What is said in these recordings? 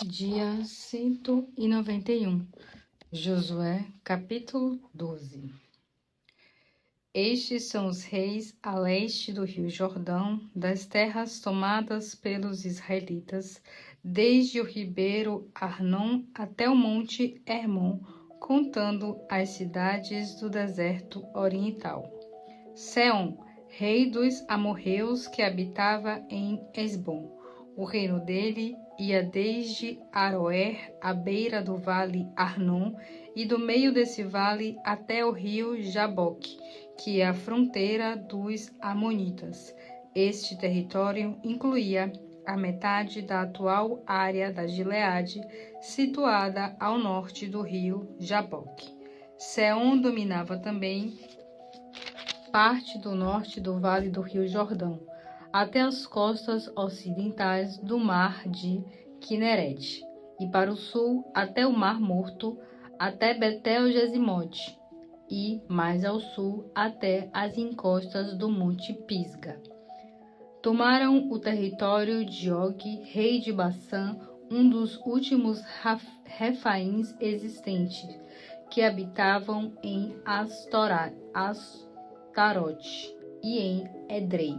Dia 191. Josué, capítulo 12. Estes são os reis a leste do rio Jordão, das terras tomadas pelos israelitas, desde o ribeiro Arnon até o monte Hermon, contando as cidades do deserto oriental. Seom, rei dos amorreus que habitava em Esbom. O reino dele ia desde Aroer, à beira do vale Arnon, e do meio desse vale até o rio Jaboque, que é a fronteira dos amonitas. Este território incluía a metade da atual área da Gileade, situada ao norte do rio Jaboque. Seom dominava também parte do norte do vale do rio Jordão, até as costas ocidentais do mar de Quinerete, e para o sul até o mar Morto, até Betel-Gesimote, e mais ao sul até as encostas do monte Pisga. Tomaram o território de Og, rei de Bassã, um dos últimos refaíns existentes, que habitavam em Astarote e em Edrei.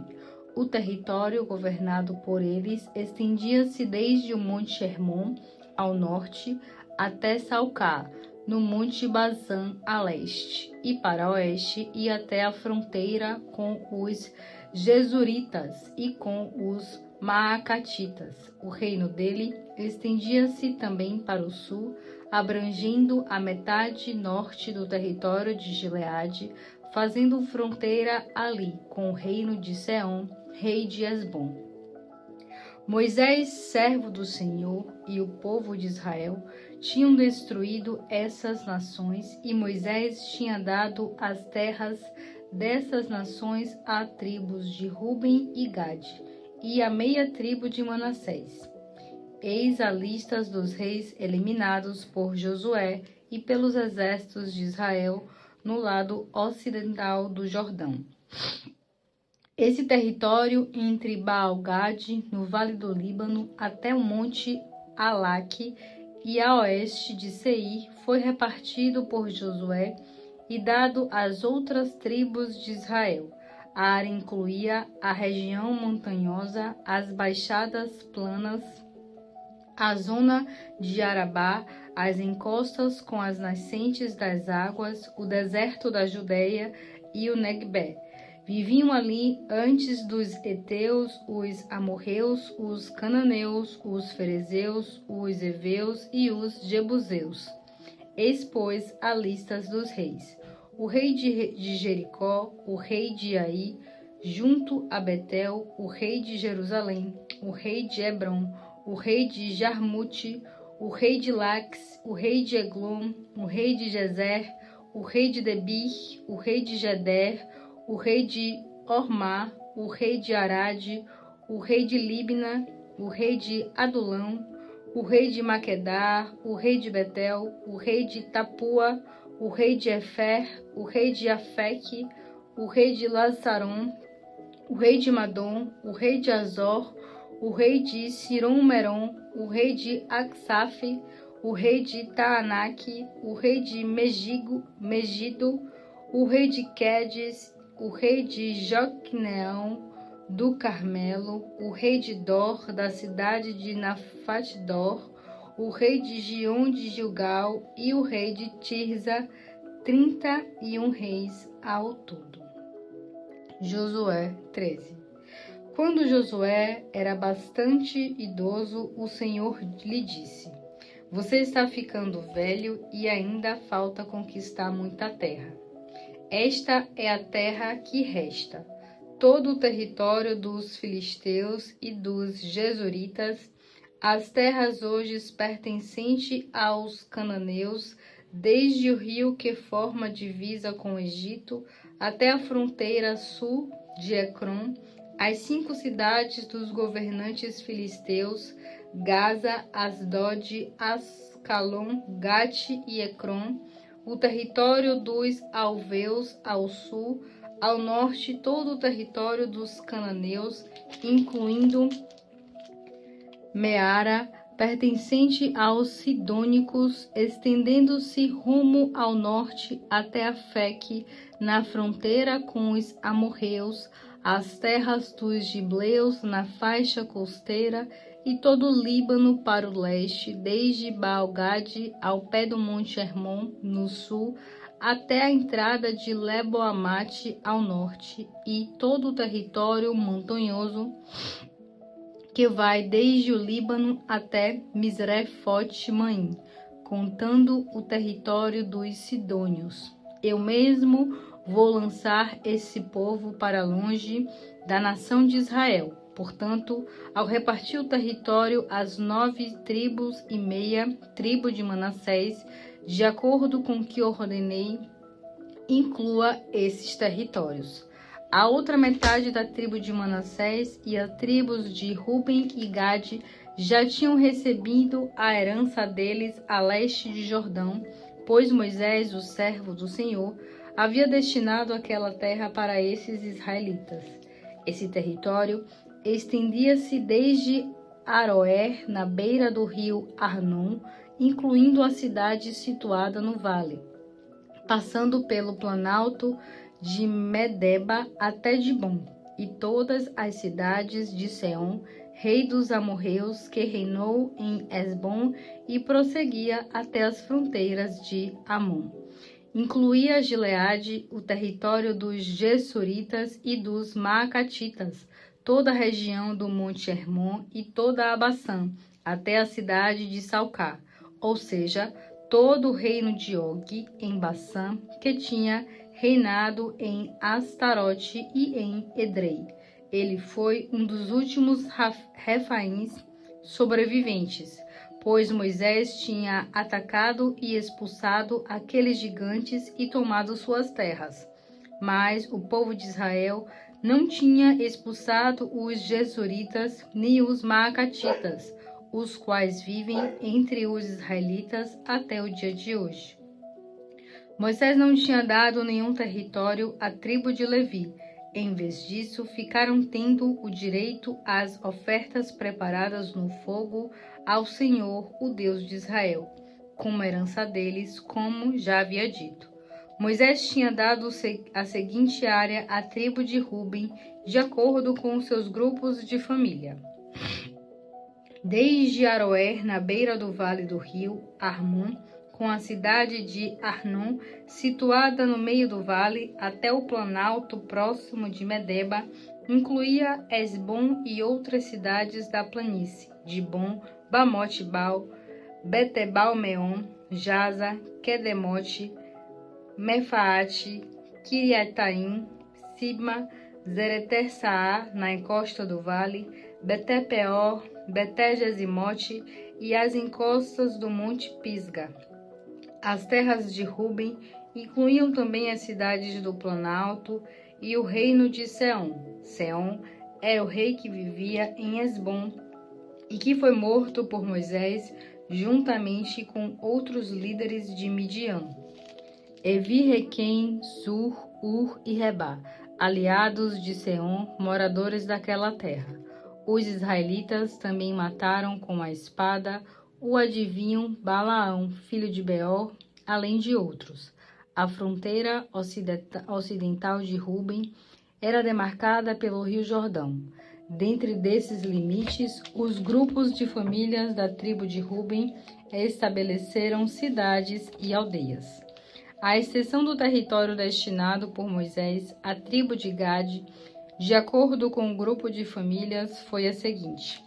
O território governado por eles estendia-se desde o monte Hermon ao norte até Salcar, no monte Bazã a leste, e para oeste e até a fronteira com os Gesuritas e com os Maacatitas. O reino dele estendia-se também para o sul, abrangendo a metade norte do território de Gileade, fazendo fronteira ali com o reino de Seom, rei de Esbom. Moisés, servo do Senhor, e o povo de Israel tinham destruído essas nações, e Moisés tinha dado as terras dessas nações a tribos de Ruben e Gade, e a meia tribo de Manassés. Eis a lista dos reis eliminados por Josué e pelos exércitos de Israel no lado ocidental do Jordão. Esse território entre Baal-Gade, no vale do Líbano, até o monte Alaque e a oeste de Seir, foi repartido por Josué e dado às outras tribos de Israel. A área incluía a região montanhosa, as baixadas planas, a zona de Arabá, as encostas com as nascentes das águas, o deserto da Judeia e o Negueb. Viviam ali antes dos heteus, os amorreus, os cananeus, os ferezeus, os heveus e os jebuseus. Eis, pois, a lista dos reis. O rei de Jericó, o rei de Ai, junto a Betel, o rei de Jerusalém, o rei de Hebron, o rei de Jarmute, o rei de Lax, o rei de Eglon, o rei de Gezer, o rei de Debir, o rei de Geder, o rei de Ormá, o rei de Arade, o rei de Libna, o rei de Adulão, o rei de Maquedá, o rei de Betel, o rei de Tapua, o rei de Efer, o rei de Afeque, o rei de Lazaron, o rei de Madom, o rei de Azor, o rei de Sirom-Meron, o rei de Aksaf, o rei de Taanaque, o rei de Megido, o rei de Quedes, o rei de Joquneão do Carmelo, o rei de Dor, da cidade de Nafatdor, o rei de Gion de Gilgal e o rei de Tirza, 31 reis ao todo. Josué 13. Quando Josué era bastante idoso, o Senhor lhe disse: Você está ficando velho e ainda falta conquistar muita terra. Esta é a terra que resta, todo o território dos filisteus e dos gesuritas, as terras hoje pertencentes aos cananeus, desde o rio que forma divisa com o Egito até a fronteira sul de Ecrom, as 5 cidades dos governantes filisteus, Gaza, Asdod, Ascalon, Gate e Ecrom, o território dos alveus ao sul, ao norte todo o território dos cananeus, incluindo Meara, pertencente aos Sidônicos, estendendo-se rumo ao norte até Afeque, na fronteira com os amorreus, as terras dos gibleus na faixa costeira e todo o Líbano para o leste, desde Baal-Gade ao pé do Monte Hermon, no sul, até a entrada de Lebo-Amate ao norte, e todo o território montanhoso que vai desde o Líbano até Misrefote-Maim, contando o território dos Sidônios. Eu mesmo vou lançar esse povo para longe da nação de Israel. Portanto, ao repartir o território às 9,5 tribos, tribo de Manassés, de acordo com o que ordenei, inclua esses territórios. A outra metade da tribo de Manassés e as tribos de Ruben e Gade já tinham recebido a herança deles a leste de Jordão, pois Moisés, o servo do Senhor, havia destinado aquela terra para esses israelitas. Esse território estendia-se desde Aroer, na beira do rio Arnon, incluindo a cidade situada no vale, passando pelo planalto de Medeba até Dibom, e todas as cidades de Seom, rei dos amorreus, que reinou em Esbom, e prosseguia até as fronteiras de Amon. Incluía Gileade, o território dos Gessuritas e dos Maacatitas, toda a região do Monte Hermon e toda a Baçã, até a cidade de Salcá, ou seja, todo o reino de Og em Baçã, que tinha reinado em Astarote e em Edrei. Ele foi um dos últimos Refaíns sobreviventes, pois Moisés tinha atacado e expulsado aqueles gigantes e tomado suas terras. Mas o povo de Israel não tinha expulsado os Gessuritas nem os Maacatitas, os quais vivem entre os israelitas até o dia de hoje. Moisés não tinha dado nenhum território à tribo de Levi. Em vez disso, ficaram tendo o direito às ofertas preparadas no fogo ao Senhor, o Deus de Israel, como herança deles, como já havia dito. Moisés tinha dado a seguinte área à tribo de Ruben, de acordo com os seus grupos de família. Desde Aroer, na beira do vale do rio Armon, com a cidade de Arnon, situada no meio do vale, até o planalto próximo de Medeba, incluía Esbom e outras cidades da planície, Dibom, Bamote-Baal, Betebal-Meon, Jaza, Quedemote, Mefaate, Kiriataim, Sibma, Zereter-Saá, na encosta do vale, Beté-Peor, Beté-Gesimote e as encostas do Monte Pisga. As terras de Ruben incluíam também as cidades do Planalto e o reino de Seom. Seom era o rei que vivia em Esbom e que foi morto por Moisés juntamente com outros líderes de Midian. Evi, Requem, Sur, Ur e Rebá, aliados de Seom, moradores daquela terra. Os israelitas também mataram com a espada o adivinho Balaão, filho de Beor, além de outros. A fronteira ocidental de Ruben era demarcada pelo rio Jordão. Dentre desses limites, os grupos de famílias da tribo de Ruben estabeleceram cidades e aldeias. A extensão do território destinado por Moisés à tribo de Gade, de acordo com o grupo de famílias, foi a seguinte: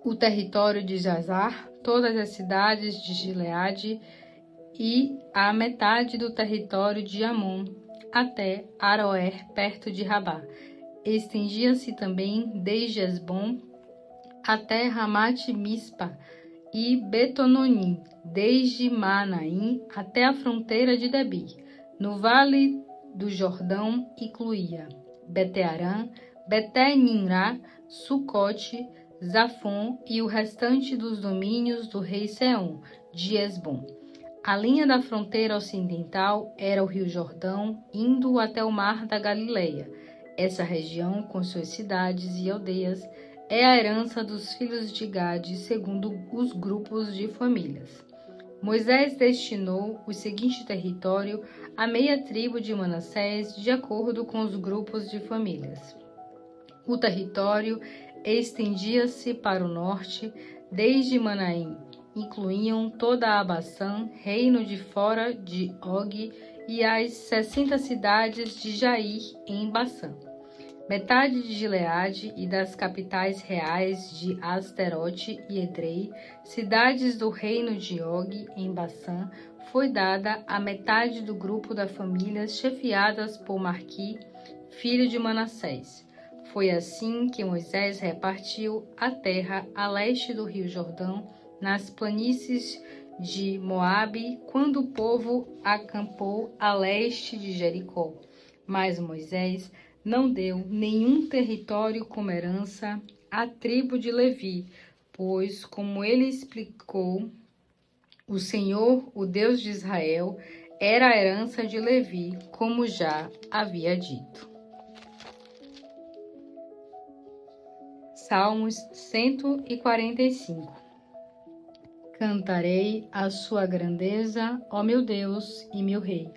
o território de Jazar, todas as cidades de Gileade e a metade do território de Amon, até Aroer, perto de Rabá. Estendia-se também desde Esbom até Ramate-Mispa e Betononim, desde Manaim até a fronteira de Debir. No vale do Jordão incluía Beté-Arã, Beté-Nimrá, Sucote, Zafon e o restante dos domínios do rei Seom, de Esbom. A linha da fronteira ocidental era o rio Jordão, indo até o mar da Galileia. Essa região, com suas cidades e aldeias, é a herança dos filhos de Gade, segundo os grupos de famílias. Moisés destinou o seguinte território à meia tribo de Manassés, de acordo com os grupos de famílias. O território estendia-se para o norte, desde Manaim, incluíam toda a Baçã, reino de fora de Og, e as 60 cidades de Jair, em Baçã. Metade de Gileade e das capitais reais de Asterote e Edrei, cidades do reino de Og, em Baçã, foi dada a metade do grupo da família chefiadas por Marqui, filho de Manassés. Foi assim que Moisés repartiu a terra a leste do rio Jordão, nas planícies de Moabe, quando o povo acampou a leste de Jericó. Mas Moisés não deu nenhum território como herança à tribo de Levi, pois, como ele explicou, o Senhor, o Deus de Israel, era a herança de Levi, como já havia dito. Salmos 145. Cantarei a sua grandeza, ó meu Deus e meu Rei.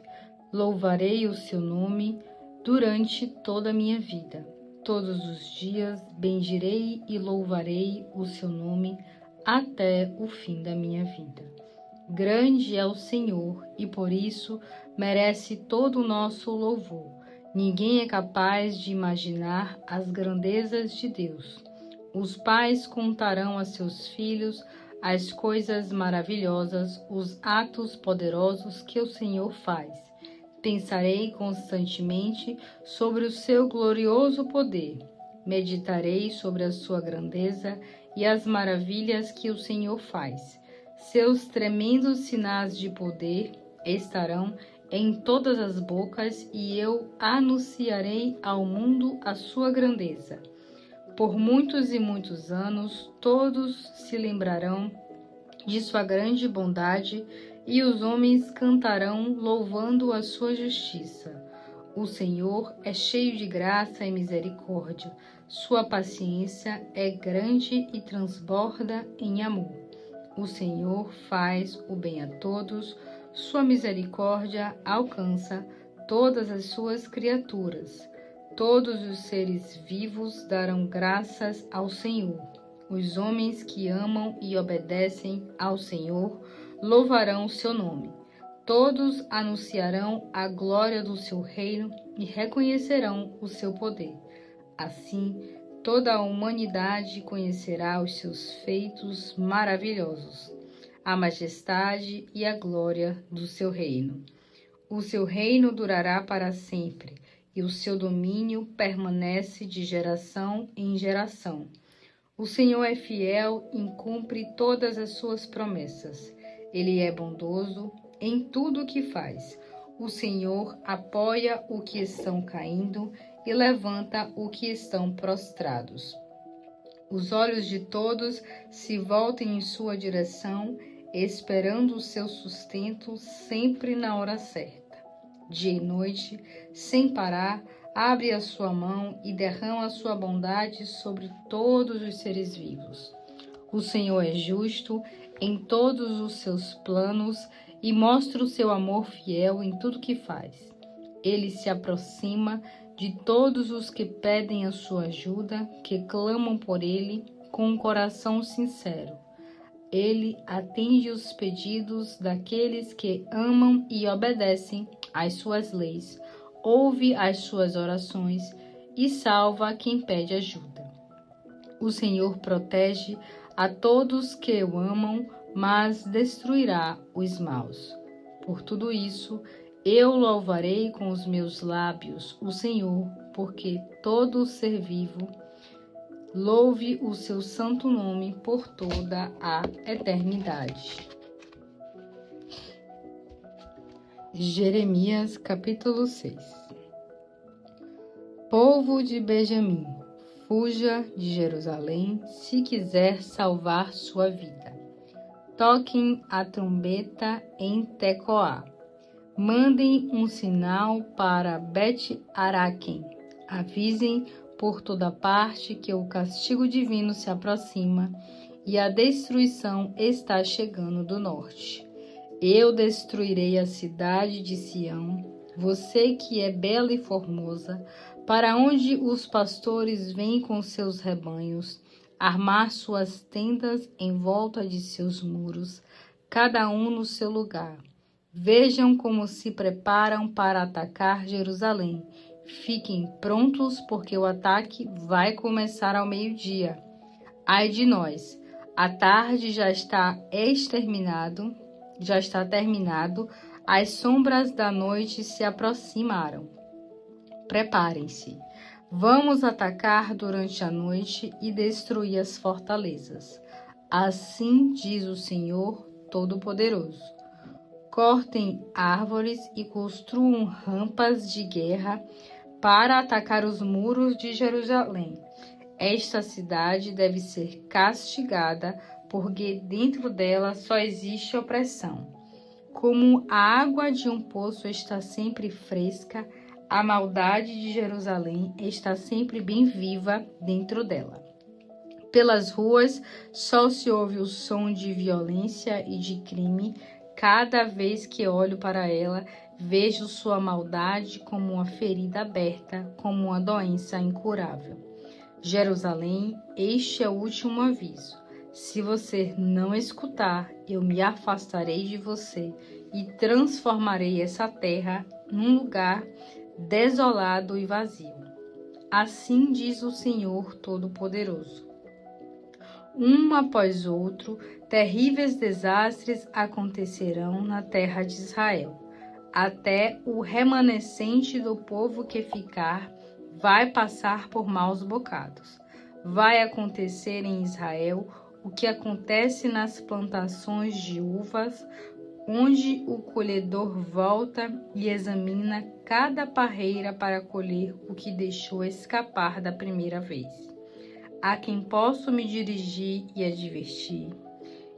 Louvarei o seu nome durante toda a minha vida. Todos os dias bendirei e louvarei o seu nome até o fim da minha vida. Grande é o Senhor e por isso merece todo o nosso louvor. Ninguém é capaz de imaginar as grandezas de Deus. Os pais contarão a seus filhos as coisas maravilhosas, os atos poderosos que o Senhor faz. Pensarei constantemente sobre o seu glorioso poder. Meditarei sobre a sua grandeza e as maravilhas que o Senhor faz. Seus tremendos sinais de poder estarão em todas as bocas e eu anunciarei ao mundo a sua grandeza. Por muitos e muitos anos, todos se lembrarão de sua grande bondade e os homens cantarão louvando a sua justiça. O Senhor é cheio de graça e misericórdia. Sua paciência é grande e transborda em amor. O Senhor faz o bem a todos. Sua misericórdia alcança todas as suas criaturas. Todos os seres vivos darão graças ao Senhor. Os homens que amam e obedecem ao Senhor louvarão o seu nome. Todos anunciarão a glória do seu reino e reconhecerão o seu poder. Assim, toda a humanidade conhecerá os seus feitos maravilhosos, a majestade e a glória do seu reino. O seu reino durará para sempre, e o seu domínio permanece de geração em geração. O Senhor é fiel e cumpre todas as suas promessas. Ele é bondoso em tudo o que faz. O Senhor apoia o que estão caindo e levanta o que estão prostrados. Os olhos de todos se voltem em sua direção, esperando o seu sustento sempre na hora certa. Dia e noite, sem parar, abre a sua mão e derrama a sua bondade sobre todos os seres vivos. O Senhor é justo em todos os seus planos e mostra o seu amor fiel em tudo que faz. Ele se aproxima de todos os que pedem a sua ajuda, que clamam por ele com um coração sincero. Ele atende os pedidos daqueles que amam e obedecem às suas leis, ouve as suas orações e salva quem pede ajuda. O Senhor protege a todos que o amam, mas destruirá os maus. Por tudo isso, eu louvarei com os meus lábios o Senhor, porque todo ser vivo louve o seu santo nome por toda a eternidade. Jeremias capítulo 6. Povo de Benjamim, fuja de Jerusalém se quiser salvar sua vida. Toquem a trombeta em Tecoá. Mandem um sinal para Bet-Araquém. Avisem por toda parte que o castigo divino se aproxima e a destruição está chegando do norte. Eu destruirei a cidade de Sião, você que é bela e formosa, para onde os pastores vêm com seus rebanhos, armar suas tendas em volta de seus muros, cada um no seu lugar. Vejam como se preparam para atacar Jerusalém. Fiquem prontos, porque o ataque vai começar ao meio-dia. Ai de nós, a tarde já está terminado, as sombras da noite se aproximaram. Preparem-se. Vamos atacar durante a noite e destruir as fortalezas. Assim diz o Senhor Todo-Poderoso. Cortem árvores e construam rampas de guerra para atacar os muros de Jerusalém. Esta cidade deve ser castigada, porque dentro dela só existe opressão. Como a água de um poço está sempre fresca, a maldade de Jerusalém está sempre bem viva dentro dela. Pelas ruas só se ouve o som de violência e de crime. Cada vez que olho para ela, vejo sua maldade como uma ferida aberta, como uma doença incurável. Jerusalém, este é o último aviso. Se você não escutar, eu me afastarei de você e transformarei essa terra num lugar desolado e vazio. Assim diz o Senhor Todo-Poderoso. Um após outro, terríveis desastres acontecerão na terra de Israel. Até o remanescente do povo que ficar vai passar por maus bocados. Vai acontecer em Israel o que acontece nas plantações de uvas, onde o colhedor volta e examina cada parreira para colher o que deixou escapar da primeira vez. A quem posso me dirigir e advertir,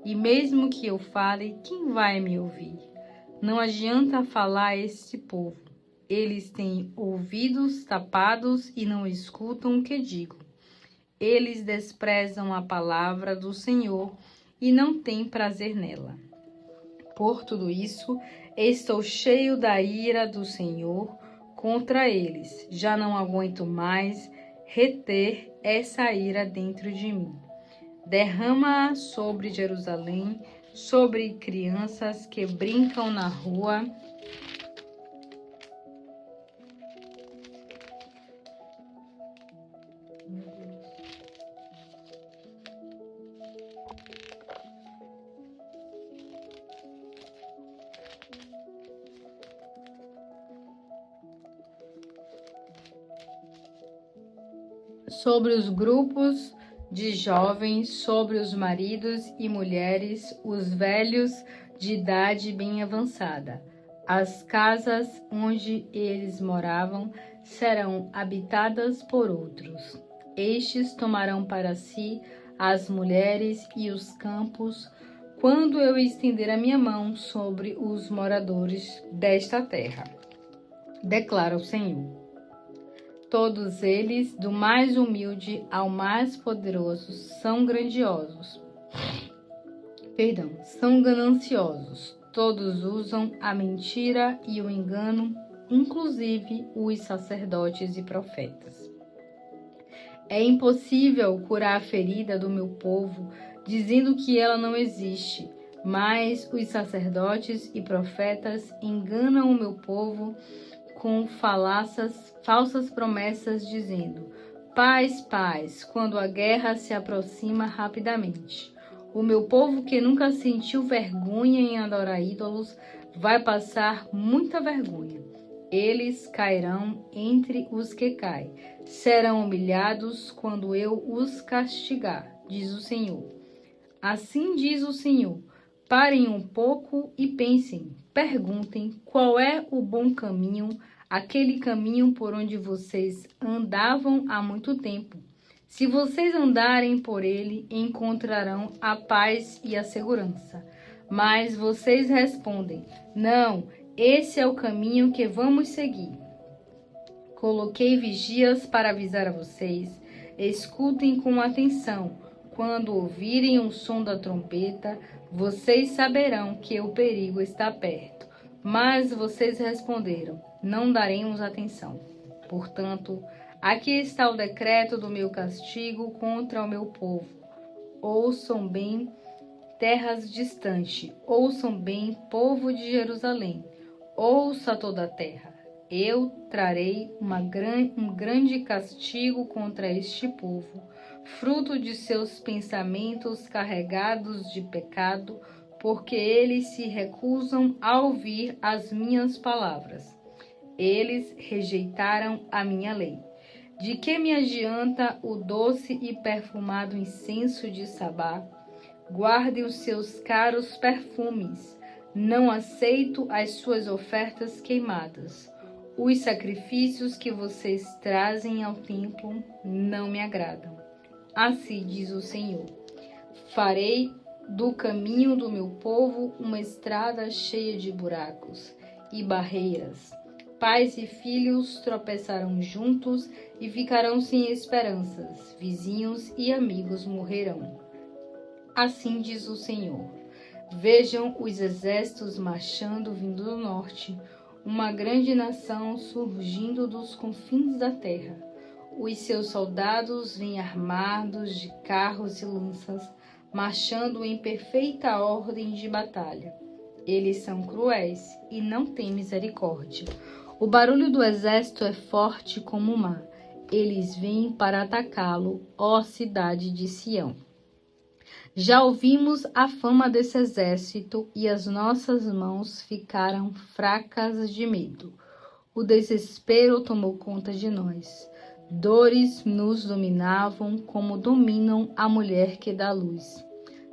e mesmo que eu fale, quem vai me ouvir? Não adianta falar a esse povo. Eles têm ouvidos tapados e não escutam o que digo. Eles desprezam a palavra do Senhor e não têm prazer nela. Por tudo isso, estou cheio da ira do Senhor contra eles. Já não aguento mais reter essa ira dentro de mim. Derrama-a sobre Jerusalém, sobre crianças que brincam na rua. Sobre os grupos de jovens, sobre os maridos e mulheres, os velhos de idade bem avançada. As casas onde eles moravam serão habitadas por outros. Estes tomarão para si as mulheres e os campos, quando eu estender a minha mão sobre os moradores desta terra, declara o Senhor. Todos eles, do mais humilde ao mais poderoso, são gananciosos. Todos usam a mentira e o engano, inclusive os sacerdotes e profetas. É impossível curar a ferida do meu povo, dizendo que ela não existe, mas os sacerdotes e profetas enganam o meu povo com falsas promessas, dizendo: paz, paz, quando a guerra se aproxima rapidamente. O meu povo que nunca sentiu vergonha em adorar ídolos vai passar muita vergonha. Eles cairão entre os que caem. Serão humilhados quando eu os castigar, diz o Senhor. Assim diz o Senhor. Parem um pouco e pensem. Perguntem qual é o bom caminho, aquele caminho por onde vocês andavam há muito tempo. Se vocês andarem por ele, encontrarão a paz e a segurança. Mas vocês respondem: não, esse é o caminho que vamos seguir. Coloquei vigias para avisar a vocês. Escutem com atenção. Quando ouvirem o som da trombeta, vocês saberão que o perigo está perto. Mas vocês responderam: não daremos atenção. Portanto, aqui está o decreto do meu castigo contra o meu povo. Ouçam bem, terras distantes, ouçam bem, povo de Jerusalém. Ouça toda a terra. Eu trarei um grande castigo contra este povo, fruto de seus pensamentos carregados de pecado, porque eles se recusam a ouvir as minhas palavras. Eles rejeitaram a minha lei. De que me adianta o doce e perfumado incenso de Sabá? Guardem os seus caros perfumes. Não aceito as suas ofertas queimadas. Os sacrifícios que vocês trazem ao templo não me agradam. Assim diz o Senhor: farei do caminho do meu povo uma estrada cheia de buracos e barreiras. Pais e filhos tropeçarão juntos e ficarão sem esperanças. Vizinhos e amigos morrerão. Assim diz o Senhor: vejam os exércitos marchando vindo do norte, uma grande nação surgindo dos confins da terra. Os seus soldados vêm armados de carros e lanças, marchando em perfeita ordem de batalha. Eles são cruéis e não têm misericórdia. O barulho do exército é forte como o mar. Eles vêm para atacá-lo, ó cidade de Sião. Já ouvimos a fama desse exército e as nossas mãos ficaram fracas de medo. O desespero tomou conta de nós. Dores nos dominavam como dominam a mulher que dá luz.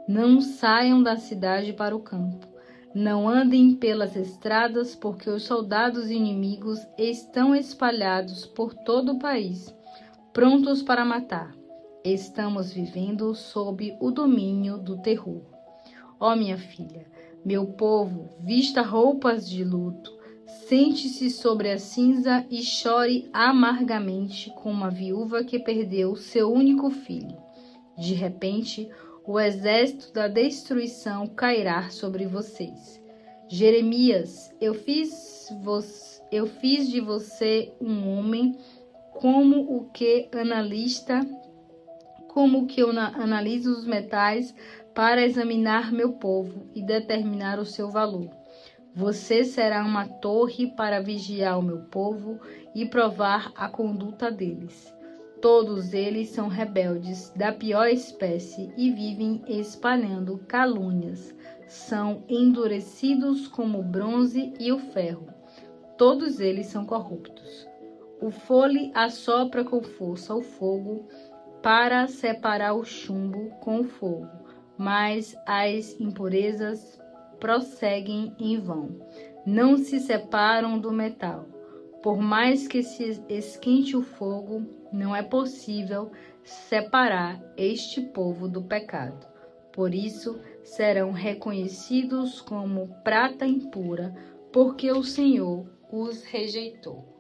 Não saiam da cidade para o campo. Não andem pelas estradas, porque os soldados inimigos estão espalhados por todo o país, prontos para matar. Estamos vivendo sob o domínio do terror. Ó minha filha, meu povo, vista roupas de luto, sente-se sobre a cinza e chore amargamente como uma viúva que perdeu seu único filho. De repente, o exército da destruição cairá sobre vocês. Jeremias, eu fiz de você um homem como que eu analiso os metais para examinar meu povo e determinar o seu valor. Você será uma torre para vigiar o meu povo e provar a conduta deles. Todos eles são rebeldes da pior espécie e vivem espalhando calúnias. São endurecidos como o bronze e o ferro. Todos eles são corruptos. O fole assopra com força o fogo para separar o chumbo com o fogo, mas as impurezas prosseguem em vão. Não se separam do metal. Por mais que se esquente o fogo, não é possível separar este povo do pecado. Por isso, serão reconhecidos como prata impura, porque o Senhor os rejeitou.